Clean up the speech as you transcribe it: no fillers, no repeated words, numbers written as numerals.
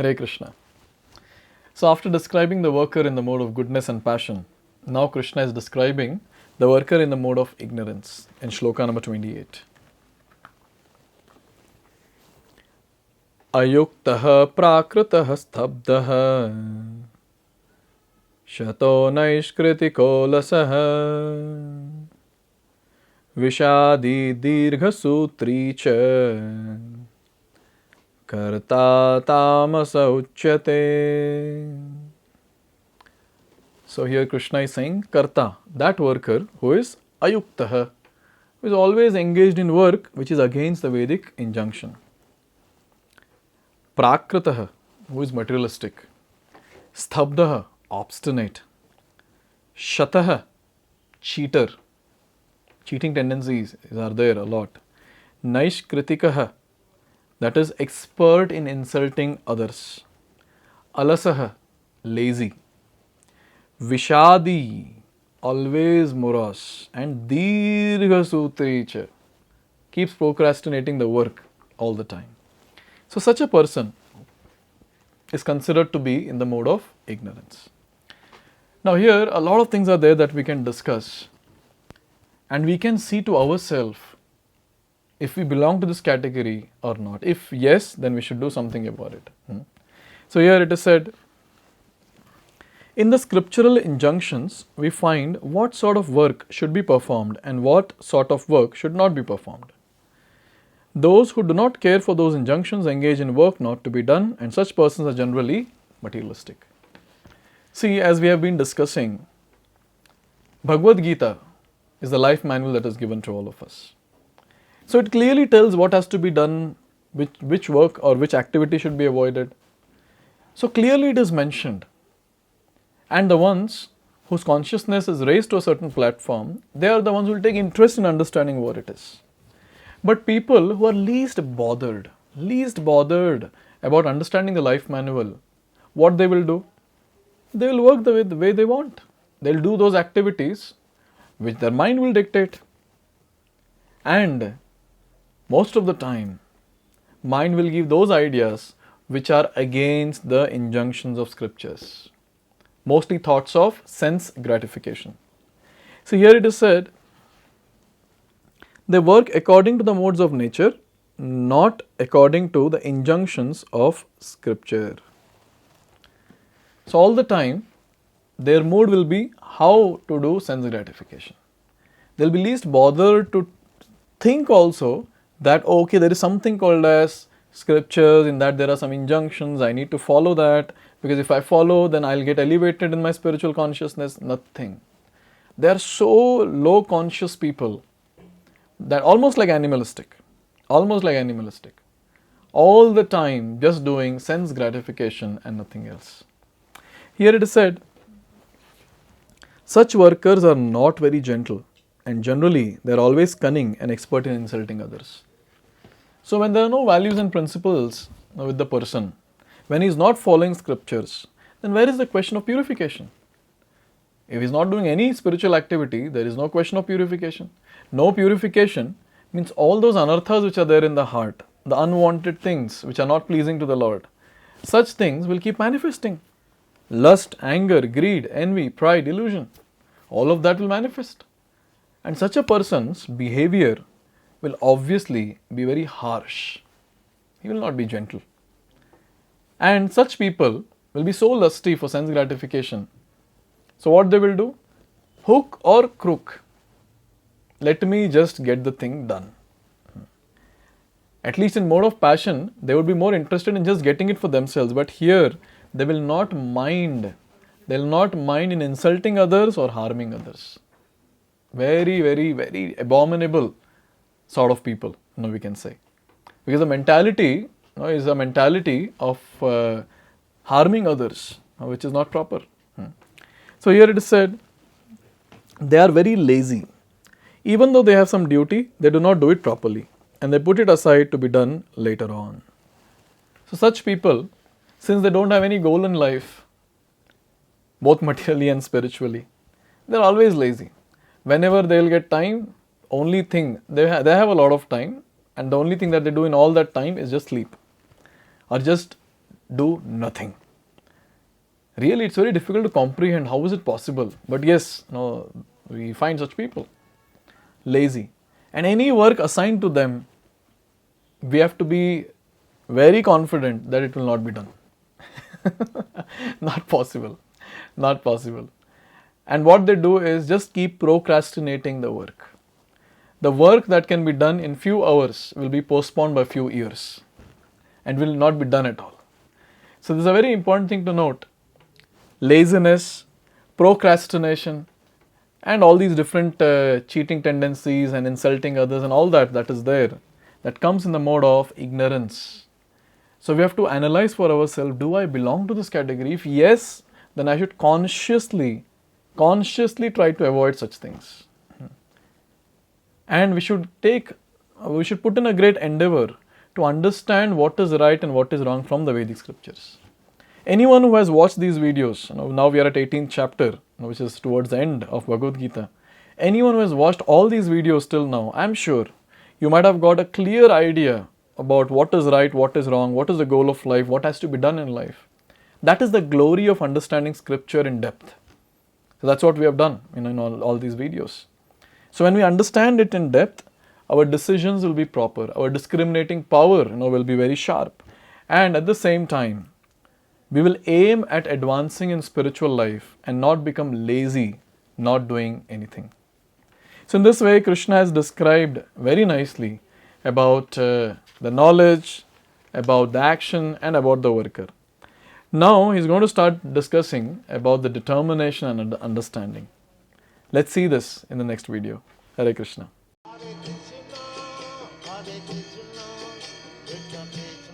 Hare Krishna. So after describing the worker in the mode of goodness and passion, now Krishna is describing the worker in the mode of ignorance in Shloka number 28. Ayuktaha prakritah stabdaha shato naishkritiko lasaha vishadi dirgha sutri cha karta tamasa uchyate. So here Krishna is saying karta, that worker who is ayuktaha, who is always engaged in work which is against the Vedic injunction. Prakritah, who is materialistic. Stabdaha, obstinate. Shataha, cheater. Cheating tendencies are there a lot. Naishkritikaha, that is expert in insulting others. Alasaha, lazy. Vishadi, always morose. And dirgha sutricha, keeps procrastinating the work all the time. So such a person is considered to be in the mode of ignorance. Now here a lot of things are there that we can discuss, and we can see to ourselves if we belong to this category or not. If yes, then we should do something about it. So here it is said, in the scriptural injunctions we find what sort of work should be performed and what sort of work should not be performed. Those who do not care for those injunctions engage in work not to be done, and such persons are generally materialistic. See, as we have been discussing, Bhagavad-gita is the life manual that is given to all of us. So it clearly tells what has to be done, which work or which activity should be avoided. So clearly it is mentioned. And the ones whose consciousness is raised to a certain platform, they are the ones who will take interest in understanding what it is. But people who are least bothered about understanding the life manual, what they will do? They will work the way they want. They will do those activities which their mind will dictate. And most of the time, mind will give those ideas which are against the injunctions of scriptures. Mostly thoughts of sense gratification. So here it is said, they work according to the modes of nature, not according to the injunctions of scripture. So all the time, their mood will be how to do sense gratification. They will be least bothered to think also that, okay, there is something called as scriptures, in that there are some injunctions, I need to follow that, because if I follow, then I'll get elevated in my spiritual consciousness. Nothing. They are so low conscious people that almost like animalistic, all the time just doing sense gratification and nothing else. Here it is said, such workers are not very gentle, and generally they are always cunning and expert in insulting others. So when there are no values and principles with the person, when he is not following scriptures, then where is the question of purification? If he is not doing any spiritual activity, there is no question of purification. No purification means all those anarthas which are there in the heart, the unwanted things which are not pleasing to the Lord, such things will keep manifesting. Lust, anger, greed, envy, pride, illusion, all of that will manifest. And such a person's behavior will obviously be very harsh. He will not be gentle. And such people will be so lusty for sense gratification. So what they will do? Hook or crook. Let me just get the thing done. At least in mode of passion, they would be more interested in just getting it for themselves. But here, they will not mind. They will not mind in insulting others or harming others. Very, very, very abominable sort of people, we can say. Because the mentality is a mentality of harming others, which is not proper. So here it is said, they are very lazy. Even though they have some duty, they do not do it properly, and they put it aside to be done later on. So such people, since they don't have any goal in life, both materially and spiritually, they are always lazy. Whenever they will get time, only thing, they have a lot of time, and the only thing that they do in all that time is just sleep, or just do nothing. Really, it's very difficult to comprehend how is it possible. But yes, we find such people lazy. And any work assigned to them, we have to be very confident that it will not be done. Not possible. Not possible. And what they do is just keep procrastinating the work. The work that can be done in few hours will be postponed by few years and will not be done at all. So this is a very important thing to note. Laziness, procrastination, and all these different cheating tendencies and insulting others and all that is there, that comes in the mode of ignorance. So we have to analyze for ourselves, do I belong to this category? If yes, then I should consciously try to avoid such things. And we should put in a great endeavor to understand what is right and what is wrong from the Vedic scriptures. Anyone who has watched these videos, now we are at 18th chapter, which is towards the end of Bhagavad-gita. Anyone who has watched all these videos till now, I am sure you might have got a clear idea about what is right, what is wrong, what is the goal of life, what has to be done in life. That is the glory of understanding scripture in depth. So that's what we have done in all these videos. So when we understand it in depth, our decisions will be proper, our discriminating power will be very sharp, and at the same time, we will aim at advancing in spiritual life and not become lazy, not doing anything. So in this way, Krishna has described very nicely about the knowledge, about the action, and about the worker. Now he's going to start discussing about the determination and understanding. Let's see this in the next video. Hare Krishna. Hare Krishna, Hare Krishna, Krishna Krishna.